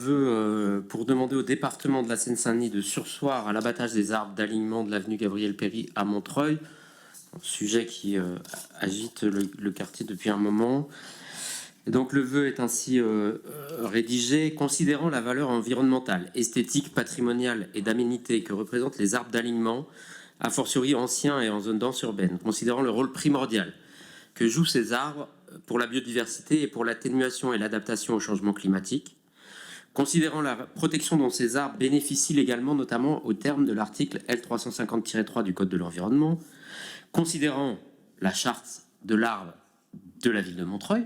Pour demander au département de la Seine-Saint-Denis de surseoir à l'abattage des arbres d'alignement de l'avenue Gabriel-Péri à Montreuil, un sujet qui agite le quartier depuis un moment. Et donc le vœu est ainsi rédigé: considérant la valeur environnementale, esthétique, patrimoniale et d'aménité que représentent les arbres d'alignement, a fortiori anciens et en zone dense urbaine, considérant le rôle primordial que jouent ces arbres pour la biodiversité et pour l'atténuation et l'adaptation au changement climatique, considérant la protection dont ces arbres bénéficient légalement, notamment au terme de l'article L350-3 du Code de l'environnement, considérant la charte de l'arbre de la ville de Montreuil,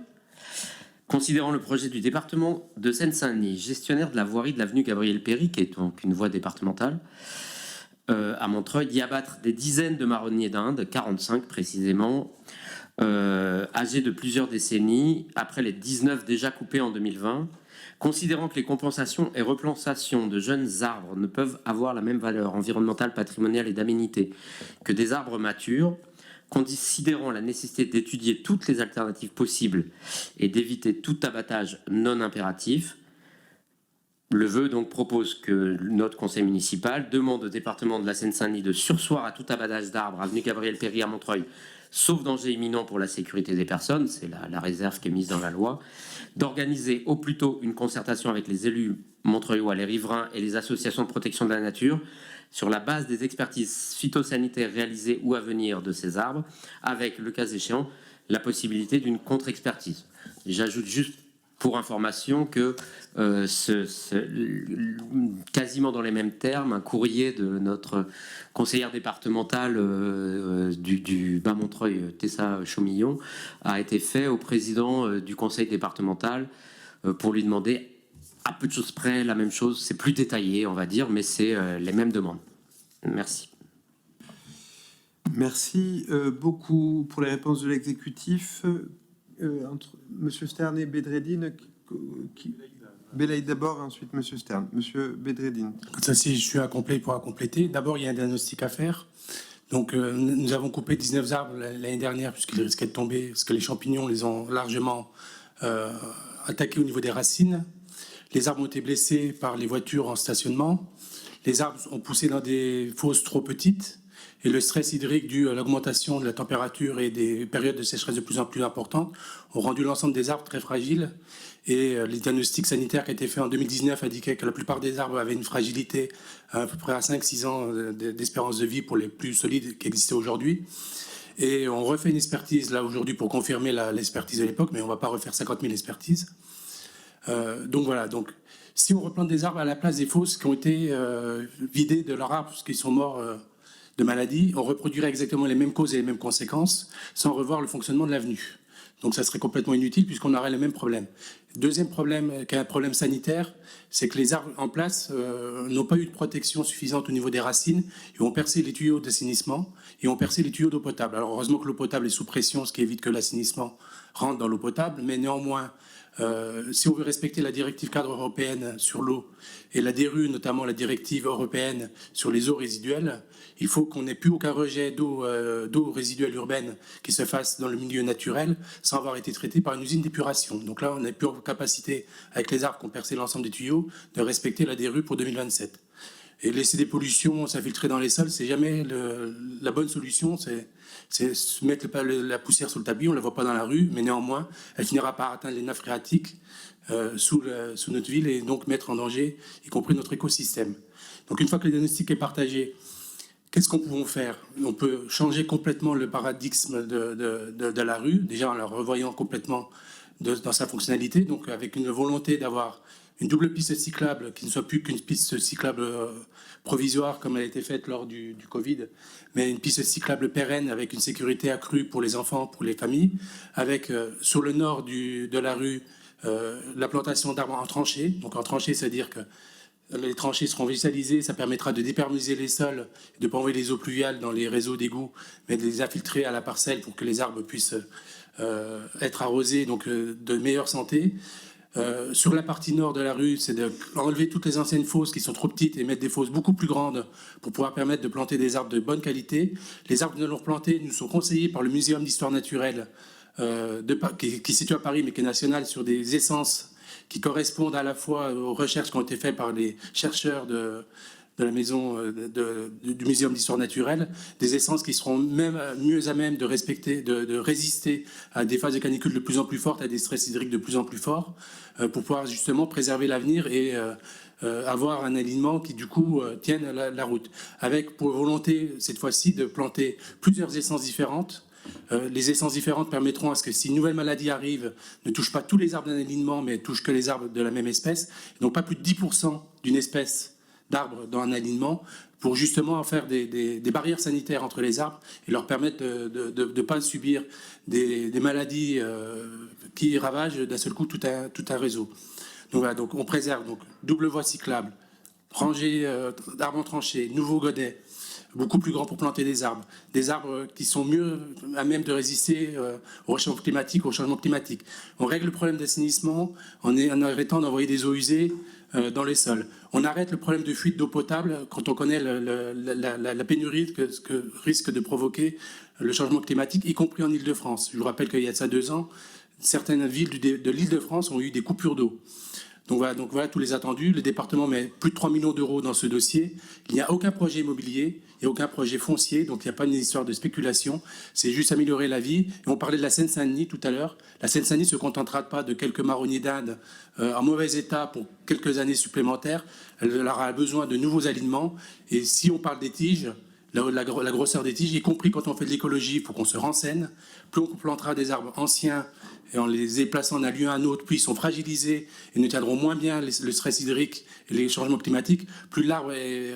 considérant le projet du département de Seine-Saint-Denis, gestionnaire de la voirie de l'avenue Gabriel-Péri, qui est donc une voie départementale, à Montreuil, d'y abattre des dizaines de marronniers d'Inde, 45 précisément, âgés de plusieurs décennies, après les 19 déjà coupés en 2020, considérant que les compensations et replantations de jeunes arbres ne peuvent avoir la même valeur environnementale, patrimoniale et d'aménité que des arbres matures, considérant la nécessité d'étudier toutes les alternatives possibles et d'éviter tout abattage non impératif, le vœu donc propose que notre conseil municipal demande au département de la Seine-Saint-Denis de surseoir à tout abattage d'arbres avenue Gabriel-Péri à Montreuil, sauf danger imminent pour la sécurité des personnes, c'est la réserve qui est mise dans la loi, d'organiser au plus tôt une concertation avec les élus montreuillois, les riverains et les associations de protection de la nature sur la base des expertises phytosanitaires réalisées ou à venir de ces arbres, avec, le cas échéant, la possibilité d'une contre-expertise. J'ajoute juste pour information que quasiment dans les mêmes termes, un courrier de notre conseillère départementale du Bas-Montreuil, Tessa Chaumillon, a été fait au président du conseil départemental pour lui demander à peu de choses près la même chose. C'est plus détaillé, on va dire, mais c'est les mêmes demandes. Merci. Merci beaucoup pour les réponses de l'exécutif. Entre Monsieur Stern et Bedreddine, Belaïd d'abord, ensuite Monsieur Stern. Monsieur Bedreddine. Ça, si je suis incomplet, il pourra compléter. D'abord, il y a un diagnostic à faire. Donc, nous avons coupé 19 arbres l'année dernière puisqu'ils risquaient de tomber, parce que les champignons les ont largement attaqués au niveau des racines. Les arbres ont été blessés par les voitures en stationnement. Les arbres ont poussé dans des fosses trop petites. Et le stress hydrique dû à l'augmentation de la température et des périodes de sécheresse de plus en plus importantes ont rendu l'ensemble des arbres très fragiles. Et les diagnostics sanitaires qui ont été faits en 2019 indiquaient que la plupart des arbres avaient une fragilité à peu près à 5-6 ans d'espérance de vie pour les plus solides qui existaient aujourd'hui. Et on refait une expertise là aujourd'hui pour confirmer l'expertise de l'époque, mais on ne va pas refaire 50 000 expertises. Donc voilà, donc si on replante des arbres à la place des fosses qui ont été vidées de leurs arbres parce qu'ils sont morts de maladie, on reproduirait exactement les mêmes causes et les mêmes conséquences sans revoir le fonctionnement de l'avenue. Donc ça serait complètement inutile puisqu'on aurait les mêmes problèmes. Deuxième problème, qui est un problème sanitaire, c'est que les arbres en place n'ont pas eu de protection suffisante au niveau des racines. Ils ont percé les tuyaux d'assainissement et ont percé les tuyaux d'eau potable. Alors heureusement que l'eau potable est sous pression, ce qui évite que l'assainissement rentre dans l'eau potable, mais néanmoins, si on veut respecter la directive cadre européenne sur l'eau et la DRU, notamment la directive européenne sur les eaux résiduelles, il faut qu'on n'ait plus aucun rejet d'eau résiduelle urbaine qui se fasse dans le milieu naturel sans avoir été traité par une usine d'épuration. Donc là, on n'est plus en capacité, avec les arbres qui ont percé l'ensemble des tuyaux, de respecter la DRU pour 2027. Et laisser des pollutions s'infiltrer dans les sols, c'est jamais la bonne solution. C'est se mettre la poussière sur le tapis, on ne la voit pas dans la rue, mais néanmoins, elle finira par atteindre les nappes phréatiques sous notre ville et donc mettre en danger, y compris notre écosystème. Donc une fois que le diagnostic est partagé, qu'est-ce qu'on peut faire? On peut changer complètement le paradigme de la rue, déjà en la revoyant complètement dans sa fonctionnalité, donc avec une volonté d'avoir une double piste cyclable qui ne soit plus qu'une piste cyclable provisoire comme elle a été faite lors du Covid, mais une piste cyclable pérenne avec une sécurité accrue pour les enfants, pour les familles, avec sur le nord de la rue la plantation d'arbres en tranchée. Donc en tranchée, c'est-à-dire que les tranchées seront végétalisées, ça permettra de dépermiser les sols, de ne pas envoyer les eaux pluviales dans les réseaux d'égouts, mais de les infiltrer à la parcelle pour que les arbres puissent être arrosés, donc de meilleure santé. Sur la partie nord de la rue, c'est d'enlever toutes les anciennes fosses qui sont trop petites et mettre des fosses beaucoup plus grandes pour pouvoir permettre de planter des arbres de bonne qualité. Les arbres que nous allons planter nous sont conseillés par le Muséum d'histoire naturelle qui est situé à Paris mais qui est national sur des essences qui correspondent à la fois aux recherches qui ont été faites par les chercheurs de la maison du Muséum d'histoire naturelle, des essences qui seront même mieux à même de résister à des phases de canicule de plus en plus fortes, à des stress hydriques de plus en plus forts, pour pouvoir justement préserver l'avenir et avoir un alignement qui du coup tienne la route. Avec pour volonté cette fois-ci de planter plusieurs essences différentes. Les essences différentes permettront à ce que si une nouvelle maladie arrive, ne touche pas tous les arbres d'un alignement, mais touche que les arbres de la même espèce, donc pas plus de 10% d'une espèce d'arbres dans un alignement, pour justement faire des barrières sanitaires entre les arbres et leur permettre de ne pas subir des maladies qui ravagent d'un seul coup tout un réseau. Donc voilà, donc on préserve donc double voie cyclable, rangée d'arbres entranchés, nouveaux godets, beaucoup plus grands pour planter des arbres qui sont mieux à même de résister au changement climatique, On règle le problème d'assainissement en arrêtant d'envoyer des eaux usées dans les sols. On arrête le problème de fuite d'eau potable quand on connaît la pénurie que risque de provoquer le changement climatique, y compris en Île-de-France. Je vous rappelle qu'il y a de ça 2 ans, certaines villes de l'Île-de-France ont eu des coupures d'eau. Donc voilà tous les attendus. Le département met plus de 3 millions d'euros dans ce dossier. Il n'y a aucun projet immobilier, il n'y a aucun projet foncier, donc il n'y a pas une histoire de spéculation. C'est juste améliorer la vie. Et on parlait de la Seine-Saint-Denis tout à l'heure. La Seine-Saint-Denis ne se contentera pas de quelques marronniers d'Inde en mauvais état pour quelques années supplémentaires. Elle aura besoin de nouveaux alignements. Et si on parle des tiges, la grosseur des tiges, y compris quand on fait de l'écologie, il faut qu'on se renseigne. Plus on plantera des arbres anciens et en les déplaçant d'un lieu à un autre, plus ils sont fragilisés et ne tiendront moins bien le stress hydrique et les changements climatiques, plus l'arbre est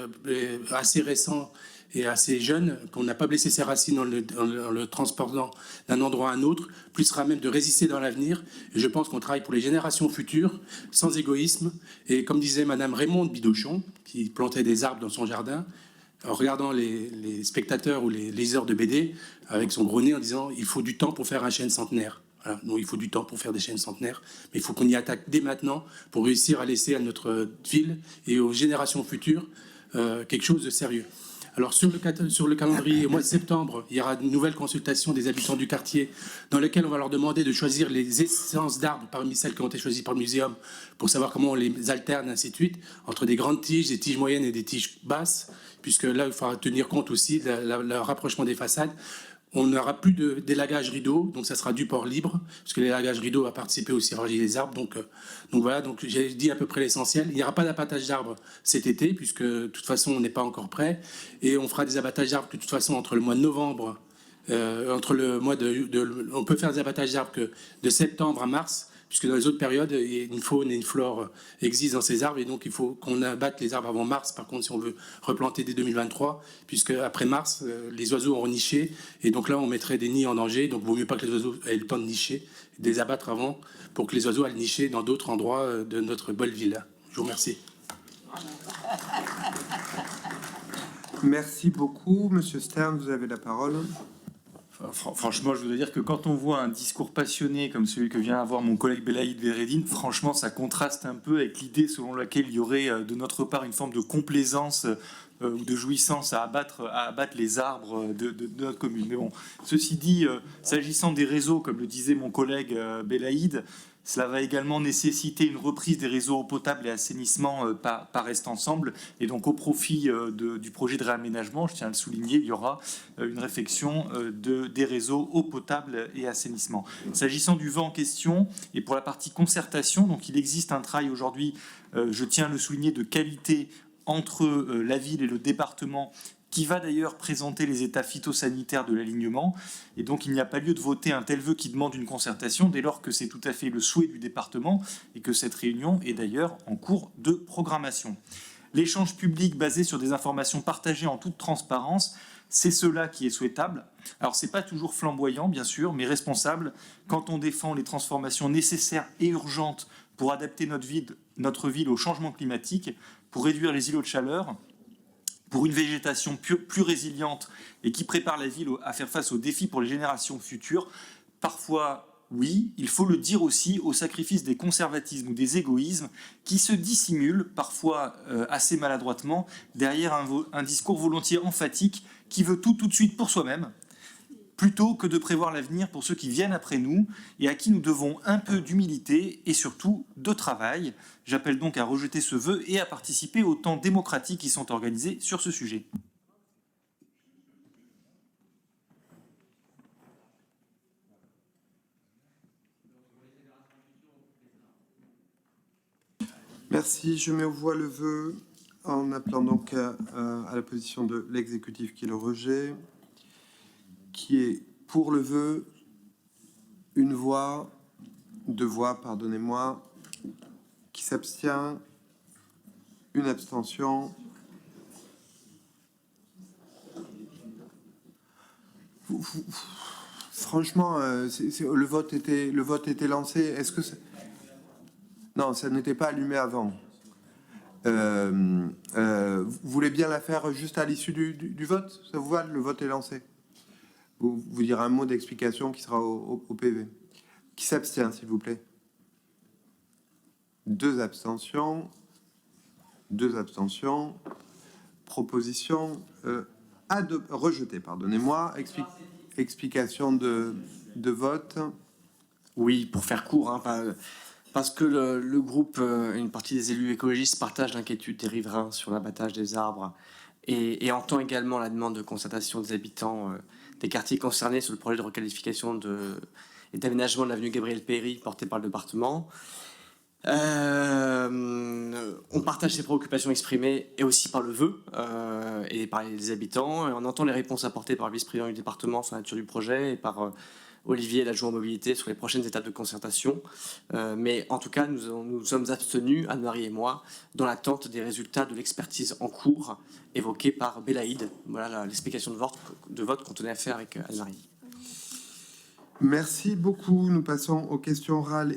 assez récent et assez jeune, qu'on n'a pas blessé ses racines en le transportant d'un endroit à un autre, plus sera même de résister dans l'avenir. Et je pense qu'on travaille pour les générations futures, sans égoïsme. Et comme disait Madame Raymonde Bidochon, qui plantait des arbres dans son jardin, en regardant les spectateurs ou les liseurs de BD avec son gros nez en disant « il faut du temps pour faire un chêne centenaire ». Voilà, donc il faut du temps pour faire des chênes centenaires, mais il faut qu'on y attaque dès maintenant pour réussir à laisser à notre ville et aux générations futures quelque chose de sérieux. Alors sur le calendrier, au mois de septembre, il y aura une nouvelle consultation des habitants du quartier dans laquelle on va leur demander de choisir les essences d'arbres parmi celles qui ont été choisies par le muséum pour savoir comment on les alterne, ainsi de suite, entre des grandes tiges, des tiges moyennes et des tiges basses, puisque là, il faudra tenir compte aussi de le rapprochement des façades. On n'aura plus d'élagage rideau, donc ça sera du port libre, parce que l'élagage rideau a participé aussi à ranger les arbres. Donc voilà, donc j'ai dit à peu près l'essentiel. Il n'y aura pas d'abattage d'arbres cet été, puisque de toute façon on n'est pas encore prêt. Et on fera des abattages d'arbres de toute façon entre le mois de novembre, on peut faire des abattages d'arbres que de septembre à mars, puisque dans les autres périodes, une faune et une flore existent dans ces arbres, et donc il faut qu'on abatte les arbres avant mars, par contre, si on veut replanter dès 2023, puisque après mars, les oiseaux ont niché, et donc là, on mettrait des nids en danger, donc il vaut mieux pas que les oiseaux aient le temps de nicher, de les abattre avant, pour que les oiseaux aillent nicher dans d'autres endroits de notre belle ville. Je vous remercie. Merci beaucoup. Monsieur Stern, vous avez la parole. Franchement, je voudrais dire que quand on voit un discours passionné comme celui que vient avoir mon collègue Belaïd Bedreddine, franchement, ça contraste un peu avec l'idée selon laquelle il y aurait de notre part une forme de complaisance ou de jouissance à abattre les arbres de notre commune. Mais bon, ceci dit, s'agissant des réseaux, comme le disait mon collègue Belaïd, cela va également nécessiter une reprise des réseaux eau potable et assainissement par Reste Ensemble. Et donc, au profit du projet de réaménagement, je tiens à le souligner, il y aura une réflexion des réseaux eau potable et assainissement. S'agissant du vent en question, et pour la partie concertation, donc il existe un travail aujourd'hui, je tiens à le souligner, de qualité entre la ville et le département, qui va d'ailleurs présenter les états phytosanitaires de l'alignement. Et donc, il n'y a pas lieu de voter un tel vœu qui demande une concertation, dès lors que c'est tout à fait le souhait du département et que cette réunion est d'ailleurs en cours de programmation. L'échange public basé sur des informations partagées en toute transparence, c'est cela qui est souhaitable. Alors, ce n'est pas toujours flamboyant, bien sûr, mais responsable quand on défend les transformations nécessaires et urgentes pour adapter notre ville au changement climatique, pour réduire les îlots de chaleur, pour une végétation plus résiliente et qui prépare la ville à faire face aux défis pour les générations futures. Parfois, oui, il faut le dire aussi, au sacrifice des conservatismes ou des égoïsmes qui se dissimulent, parfois assez maladroitement, derrière un discours volontiers emphatique qui veut tout de suite pour soi-même plutôt que de prévoir l'avenir pour ceux qui viennent après nous et à qui nous devons un peu d'humilité et surtout de travail. J'appelle donc à rejeter ce vœu et à participer aux temps démocratiques qui sont organisés sur ce sujet. Merci. Je mets aux voix le vœu en appelant donc à la position de l'exécutif qui est le rejet. Qui est pour le vœu? Une voix, deux voix, pardonnez-moi. Qui s'abstient? Une abstention. Franchement, le vote était lancé. Est-ce que non, ça n'était pas allumé avant. Vous voulez bien la faire juste à l'issue du vote? Ça vous va? Le vote est lancé. Vous direz un mot d'explication qui sera au PV. Qui s'abstient, s'il vous plaît? Deux abstentions. Proposition rejetée, pardonnez-moi. Explication de vote. Oui, pour faire court, hein, parce que le groupe, une partie des élus écologistes partagent l'inquiétude des riverains sur l'abattage des arbres et entend également la demande de concertation des habitants des quartiers concernés sur le projet de requalification et d'aménagement de l'avenue Gabriel-Péri porté par le département. On partage ces préoccupations exprimées et aussi par le vœu et par les habitants. Et on entend les réponses apportées par le vice-président du département sur la nature du projet et par Olivier, l'adjoint mobilité, sur les prochaines étapes de concertation. Mais en tout cas, nous sommes abstenus, Anne-Marie et moi, dans l'attente des résultats de l'expertise en cours évoquée par Belaïd. Voilà l'explication de vote qu'on tenait à faire avec Anne-Marie. Merci beaucoup. Nous passons aux questions orales.